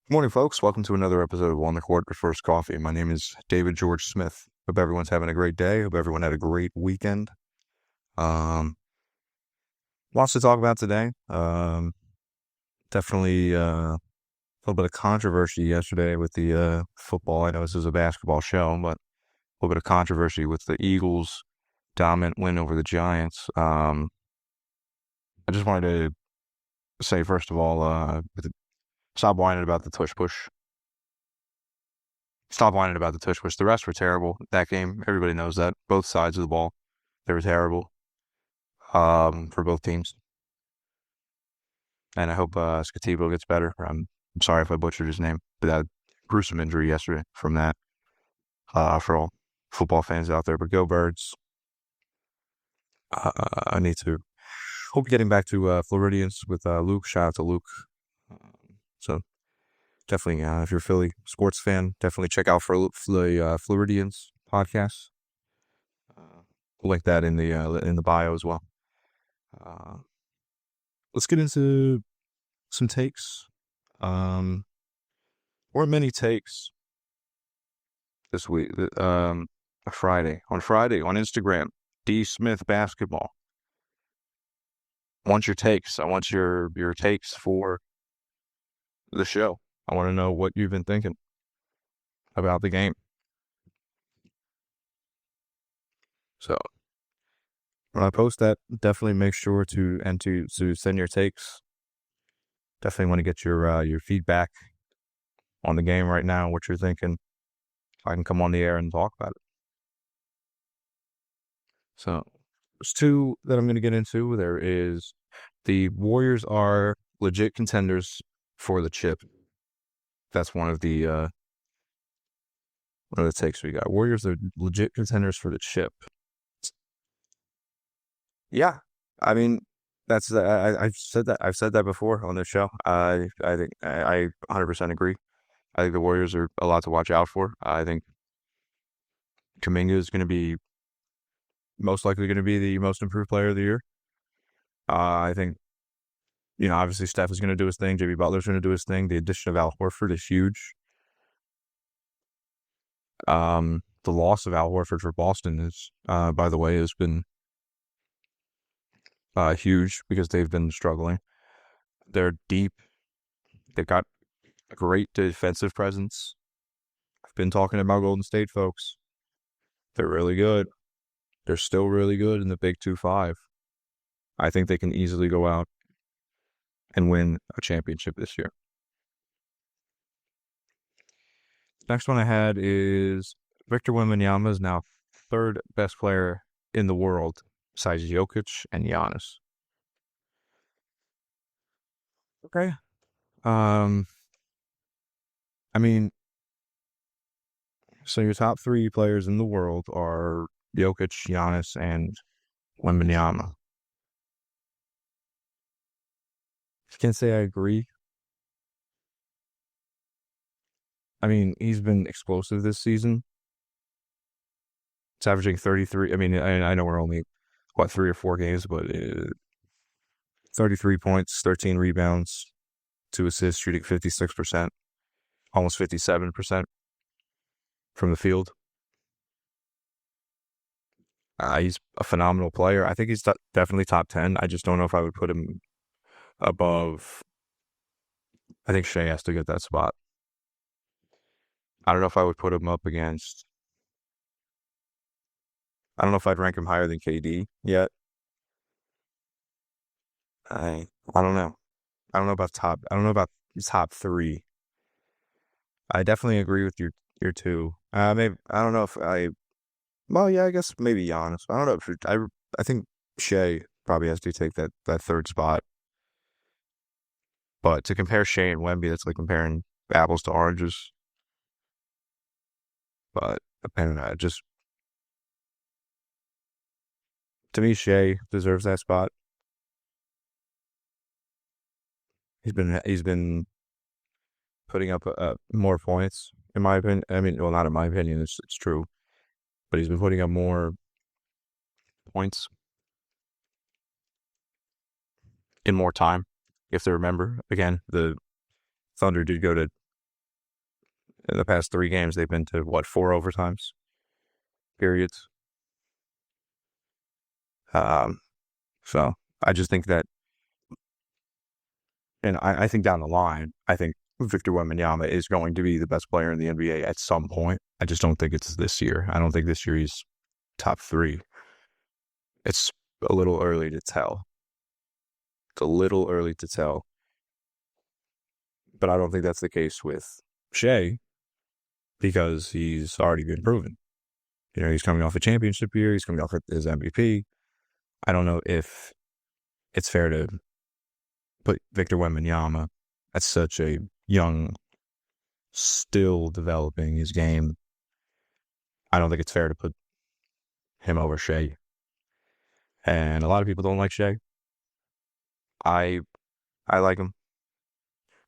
Good morning, folks. Welcome to another episode of On the Court with First Coffee. My name is David George Smith. Hope everyone's having a great day. Hope everyone had a great weekend. Um, Lots to talk about today. Definitely a little bit of controversy yesterday with the football. I know this is a basketball show, but a little bit of controversy with the Eagles' dominant win over the Giants. I just wanted to say, first of all, stop whining about the tush push. Stop whining about the tush push. The rest were terrible. That game, everybody knows that. Both sides of the ball, they were terrible for both teams. And I hope Scativo gets better. I'm sorry if I butchered his name, but that gruesome injury yesterday from that for all football fans out there. But go Birds. I need to hope getting back to Floridians with Luke. Shout out to Luke. So definitely, if you're a Philly sports fan, definitely check out for the Floridians podcast. We'll link that in the bio as well. Let's get into some takes. Or many takes this week. Friday on Instagram. D Smith Basketball. I want your takes. I want your takes for the show. I want to know what you've been thinking about the game. So when I post that, definitely make sure to send your takes. Definitely want to get your feedback on the game right now, what you're thinking. I can come on the air and talk about it. So there's two that I'm going to get into. There is the Warriors are legit contenders for the chip. That's one of the takes we got. Warriors are legit contenders for the chip. Yeah, I mean I've said that before on this show. I think I 100% agree. I think the Warriors are a lot to watch out for. I think Kuminga is going to be most likely going to be the most improved player of the year. I think, obviously Steph is going to do his thing. JB Butler's going to do his thing. The addition of Al Horford is huge. The loss of Al Horford for Boston is, by the way, has been huge because they've been struggling. They're deep. They've got a great defensive presence. I've been talking about Golden State, folks. They're really good. They're still really good in the Big 2-5. I think they can easily go out and win a championship this year. Next one I had is Victor Wembanyama is now third best player in the world besides Jokic and Giannis. Okay. I mean, so your top three players in the world are Jokic, Giannis, and Wembanyama. I can't say I agree. I mean, he's been explosive this season. It's averaging 33. I mean, I know we're only, 3 or 4 games, but 33 points, 13 rebounds, 2 assists, shooting 56%, almost 57% from the field. He's a phenomenal player. I think he's definitely top 10. I just don't know if I would put him above. I think Shea has to get that spot. I don't know if I would put him up against. I don't know if I'd rank him higher than KD yet. I don't know. I don't know about top. I don't know about top 3. I definitely agree with your two. Maybe I don't know if I. Well, yeah, I guess maybe Giannis. I don't know if I think Shea probably has to take that third spot. But to compare Shea and Wemby, that's like comparing apples to oranges. But I just to me, Shea deserves that spot. He's been putting up more points in my opinion. I mean, well, not in my opinion. It's true, but he's been putting up more points in more time. If they remember, again, the Thunder did go to In the past 3 games, they've been to what, 4 overtimes periods. Um, so I just think that, and I think down the line, I think Victor Wembanyama is going to be the best player in the NBA at some point. I just don't think it's this year. I don't think this year he's top 3. It's a little early to tell. It's a little early to tell, but I don't think that's the case with Shea because he's already been proven. He's coming off a championship year. He's coming off his MVP. I don't know if it's fair to put Victor Wembanyama at such a young, still developing his game. I don't think it's fair to put him over Shea. And a lot of people don't like Shea. I I like him.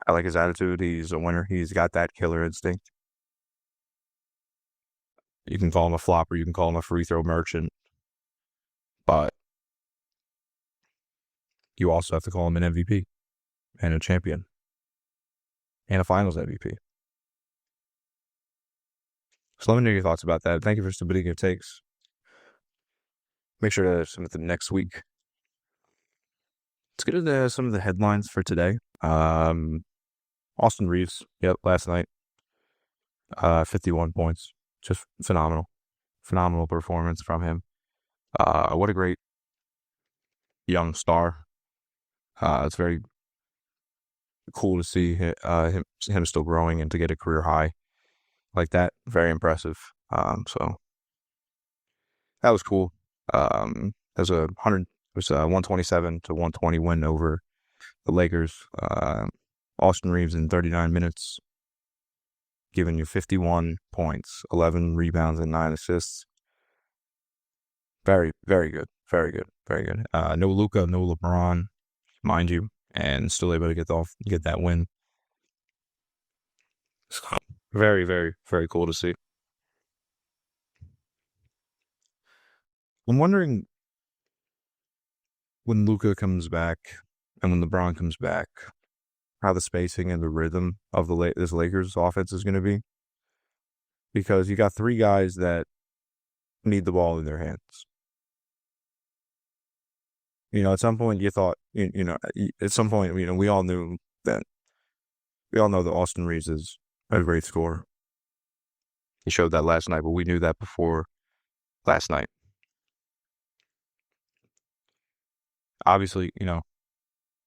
I like his attitude. He's a winner. He's got that killer instinct. You can call him a flopper. You can call him a free throw merchant. But you also have to call him an MVP and a champion and a finals MVP. So let me know your thoughts about that. Thank you for submitting your takes. Make sure to submit them next week. Let's get into some of the headlines for today. Austin Reaves, last night, 51 points. Just phenomenal. Phenomenal performance from him. What a great young star. It's very cool to see him still growing and to get a career high like that. Very impressive. So that was cool. There's a 127 to 120 win over the Lakers. Austin Reaves in 39 minutes, giving you 51 points, 11 rebounds, and 9 assists. Very, very good. Very good. Very good. No Luka, no LeBron, mind you, and still able to get that win. Very, very, very cool to see. I'm wondering when Luka comes back and when LeBron comes back, how the spacing and the rhythm of this Lakers offense is going to be. Because you got 3 guys that need the ball in their hands. At some point you thought, at some point, we all know that Austin Reaves is a great scorer. He showed that last night, but we knew that before last night. Obviously,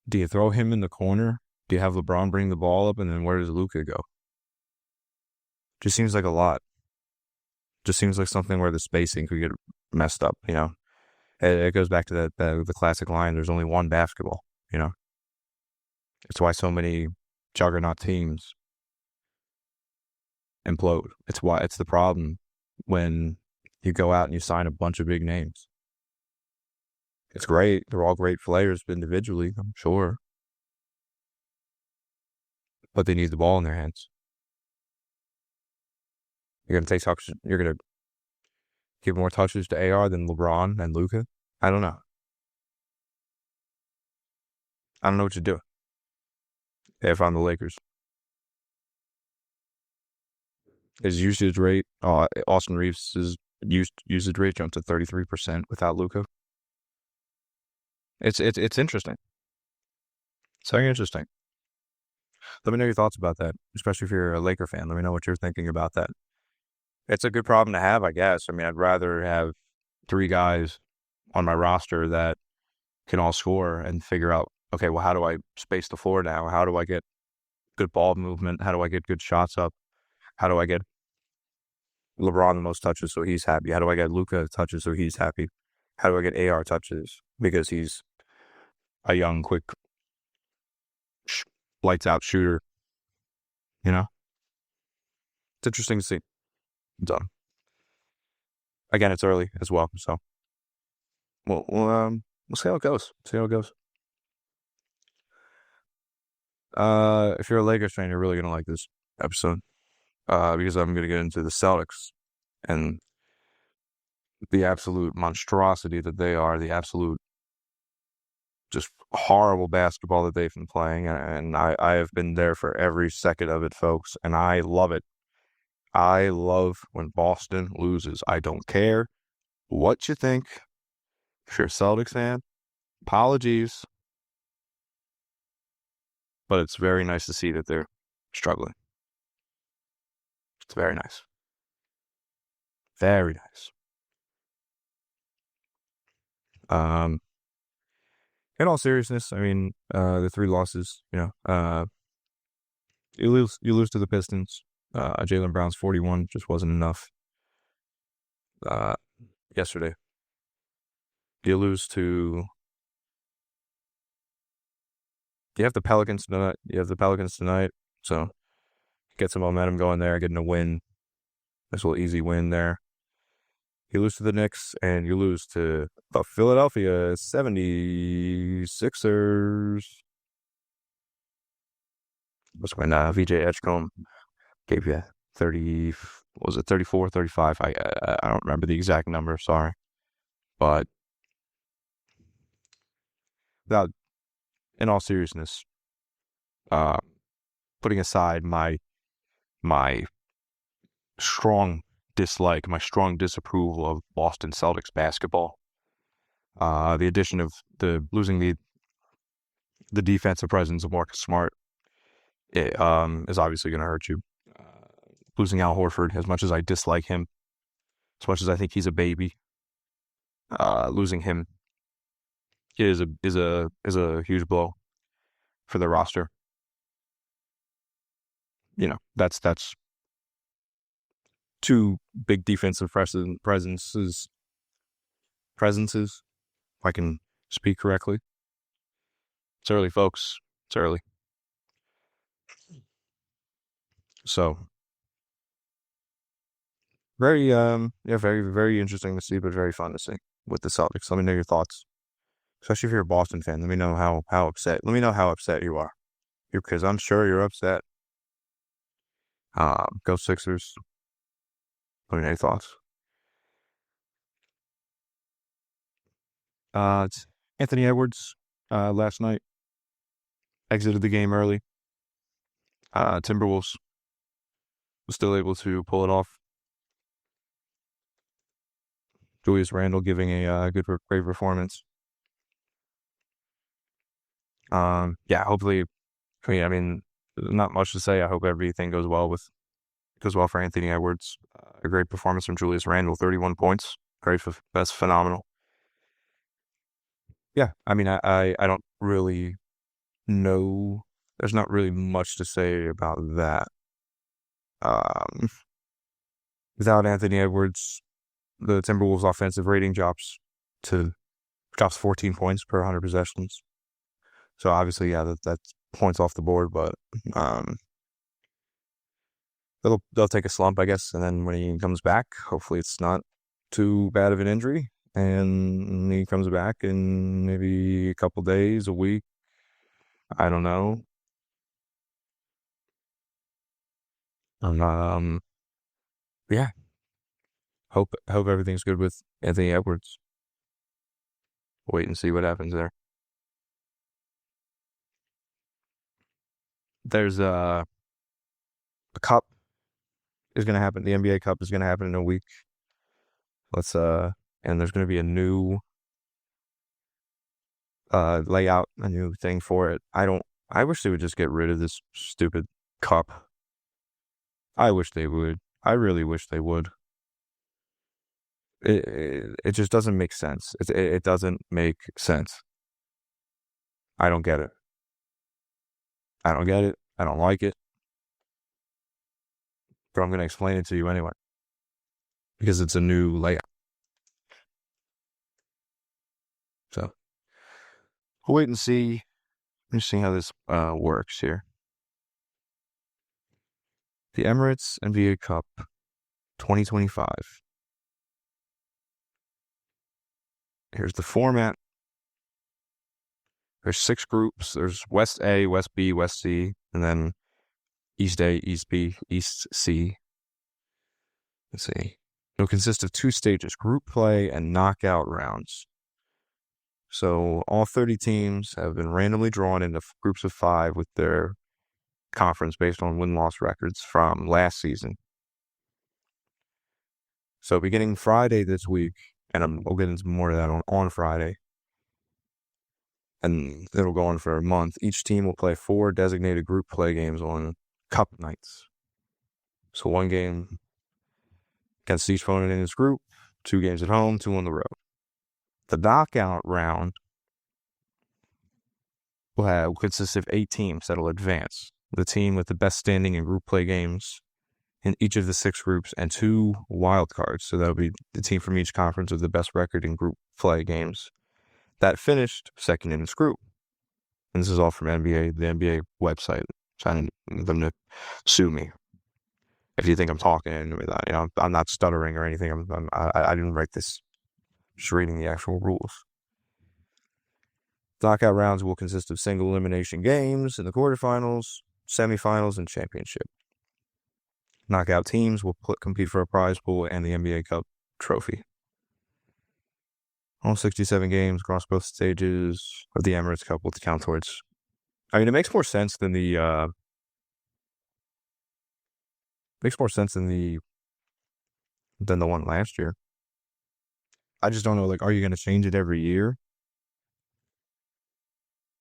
do you throw him in the corner? Do you have LeBron bring the ball up, and then where does Luka go? Just seems like a lot. Just seems like something where the spacing could get messed up, It goes back to the classic line, there's only one basketball, It's why so many juggernaut teams implode. It's the problem when you go out and you sign a bunch of big names. It's great. They're all great players individually, I'm sure. But they need the ball in their hands. You're going to give more touches to AR than LeBron and Luka? I don't know. I don't know what to do if I'm the Lakers. His usage rate, Austin Reaves' usage rate jumped to 33% without Luka. It's interesting. It's very interesting. Let me know your thoughts about that, especially if you're a Laker fan. Let me know what you're thinking about that. It's a good problem to have, I guess. I mean, I'd rather have 3 guys on my roster that can all score and figure out, okay, well, how do I space the floor now? How do I get good ball movement? How do I get good shots up? How do I get LeBron the most touches so he's happy? How do I get Luka touches so he's happy? How do I get AR touches because he's a young, quick, lights out shooter? It's interesting to see. So, again, it's early as well, so we'll see how it goes. If you're a Lakers fan, you're really gonna like this episode, because I'm gonna get into the Celtics and the absolute monstrosity that they are, the absolute just horrible basketball that they've been playing, and I have been there for every second of it, folks, and I love it. I love when Boston loses. I don't care what you think. If you're a Celtics fan, apologies, but it's very nice to see that they're struggling. It's very nice. Very nice. Um, in all seriousness, I mean, the three losses, you lose to the Pistons. Jaylen Brown's 41 just wasn't enough. Uh, yesterday, you lose to you have the Pelicans tonight. You have the Pelicans tonight, so get some momentum going there, getting a win. Nice little easy win there. You lose to the Knicks, and you lose to the Philadelphia 76ers. Was when VJ Edgecombe gave you 30, was it 34, 35? I don't remember the exact number, sorry. But without, in all seriousness, uh, putting aside my strong dislike, my strong disapproval of Boston Celtics basketball, the addition of the losing the defensive presence of Marcus Smart is obviously going to hurt you. Uh, Losing Al Horford, as much as I dislike him, as much as I think he's a baby, losing him is a huge blow for the roster. That's two big defensive presences. If I can speak correctly. It's early, folks. It's early. So very, very interesting to see, but very fun to see with the Celtics. Let me know your thoughts, especially if you're a Boston fan. Let me know how upset. Let me know how upset you are, because I'm sure you're upset. Go Sixers. Let me know your thoughts. It's Anthony Edwards. Last night exited the game early. Timberwolves was still able to pull it off. Julius Randle giving a great performance. Yeah, hopefully. I mean, not much to say. I hope everything goes well for Anthony Edwards. A great performance from Julius Randle, 31 points. That's phenomenal. Yeah, I mean, I don't really know. There's not really much to say about that. Um, Without Anthony Edwards, the Timberwolves' offensive rating drops 14 points per 100 possessions. So obviously, yeah, that's points off the board, but um, they'll take a slump, I guess, and then when he comes back, hopefully it's not too bad of an injury, and he comes back in maybe a couple days, a week, I don't know. Um, yeah, hope everything's good with Anthony Edwards. Wait and see what happens there. There's a cup is going to happen. The NBA Cup is going to happen in a week. Let's and there's going to be a new layout, a new thing for it. I wish they would just get rid of this stupid cup. I wish they would. I really wish they would. It just doesn't make sense. It doesn't make sense. I don't get it. I don't get it. I don't like it. But I'm going to explain it to you anyway because it's a new layout. So we'll wait and see. Let's see how this works here. The Emirates NBA Cup 2025. Here's the format. There's 6 groups. There's West A, West B, West C, and then East A, East B, East C. Let's see. It'll consist of 2 stages, group play and knockout rounds. So all 30 teams have been randomly drawn into groups of 5 with their conference based on win-loss records from last season. So beginning Friday this week, and we'll get into more of that on Friday, and it'll go on for a month. Each team will play 4 designated group play games on cup nights. So 1 game against each opponent in his group, 2 games at home, 2 on the road. The knockout round will consist of 8 teams that will advance. The team with the best standing in group play games in each of the 6 groups and 2 wild cards. So that'll be the team from each conference with the best record in group play games that finished second in its group. And this is all from NBA, the NBA website, trying them to sue me. If you think I'm talking, I'm not stuttering or anything. I didn't write this. Just reading the actual rules. Knockout rounds will consist of single elimination games in the quarterfinals, semifinals, and championship. Knockout teams will compete for a prize pool and the NBA Cup trophy. All 67 games across both stages of the Emirates Cup will count towards. I mean, it makes more sense than the one last year. I just don't know. Like, are you going to change it every year?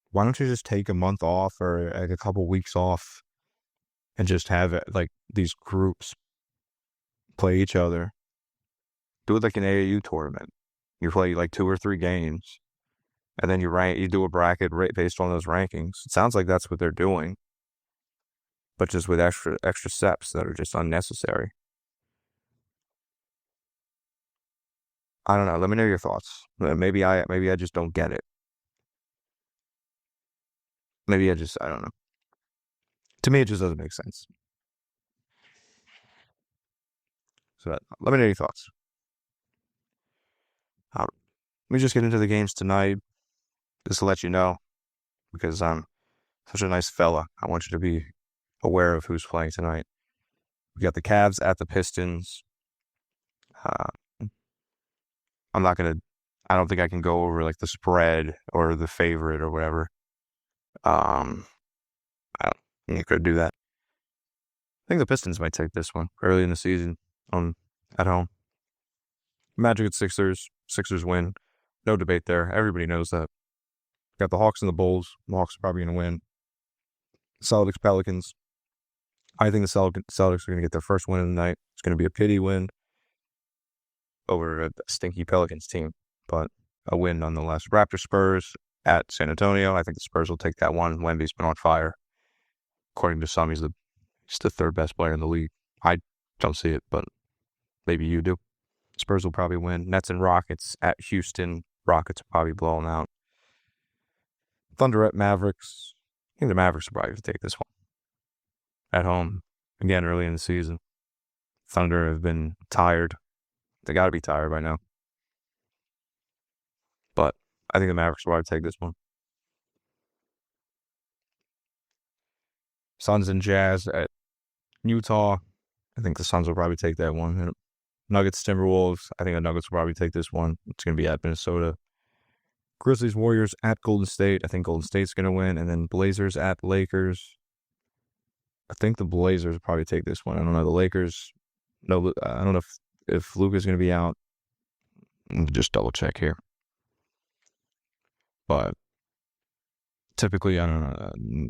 Why don't you just take a month off or like a couple weeks off and just have it like these groups play each other? Do it like an AAU tournament. You play like 2 or 3 games, and then you do a bracket based on those rankings. It sounds like that's what they're doing, but just with extra steps that are just unnecessary. I don't know. Let me know your thoughts. Maybe I just don't get it. I don't know. To me, it just doesn't make sense. So let me know your thoughts. Let me just get into the games tonight, just to let you know, because I'm such a nice fella. I want you to be aware of who's playing tonight. We got the Cavs at the Pistons. I don't think I can go over like the spread or the favorite or whatever. I don't think I could do that. I think the Pistons might take this one early in the season at home. Magic at Sixers. Sixers win. No debate there. Everybody knows that. Got the Hawks and the Bulls. The Hawks are probably going to win. Celtics, Pelicans. I think the Celtics are going to get their first win of the night. It's going to be a pity win over a stinky Pelicans team, but a win nonetheless. Raptors, Spurs at San Antonio. I think the Spurs will take that one. Wemby's been on fire. According to some, he's the 3rd best player in the league. I don't see it, but maybe you do. Spurs will probably win. Nets and Rockets at Houston. Rockets are probably blowing out. Thunder at Mavericks. I think the Mavericks will probably take this one. At home. Again, early in the season. Thunder have been tired. They got to be tired by now. But I think the Mavericks will probably take this one. Suns and Jazz at Utah. I think the Suns will probably take that one. Nuggets, Timberwolves. I think the Nuggets will probably take this one. It's going to be at Minnesota. Grizzlies, Warriors at Golden State. I think Golden State's going to win. And then Blazers at Lakers. I think the Blazers will probably take this one. I don't know. The Lakers, no, I don't know if Luka's going to be out. Just double check here. But typically, I don't know.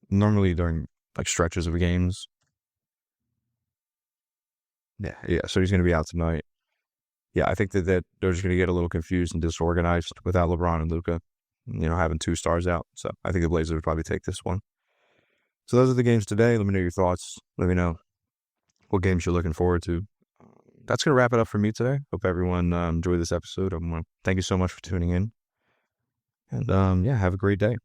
Normally during like stretches of games. Yeah. So he's going to be out tonight. Yeah, I think that they're just going to get a little confused and disorganized without LeBron and Luka, having 2 stars out. So I think the Blazers would probably take this one. So those are the games today. Let me know your thoughts. Let me know what games you're looking forward to. That's going to wrap it up for me today. Hope everyone enjoyed this episode. Thank you so much for tuning in. And have a great day.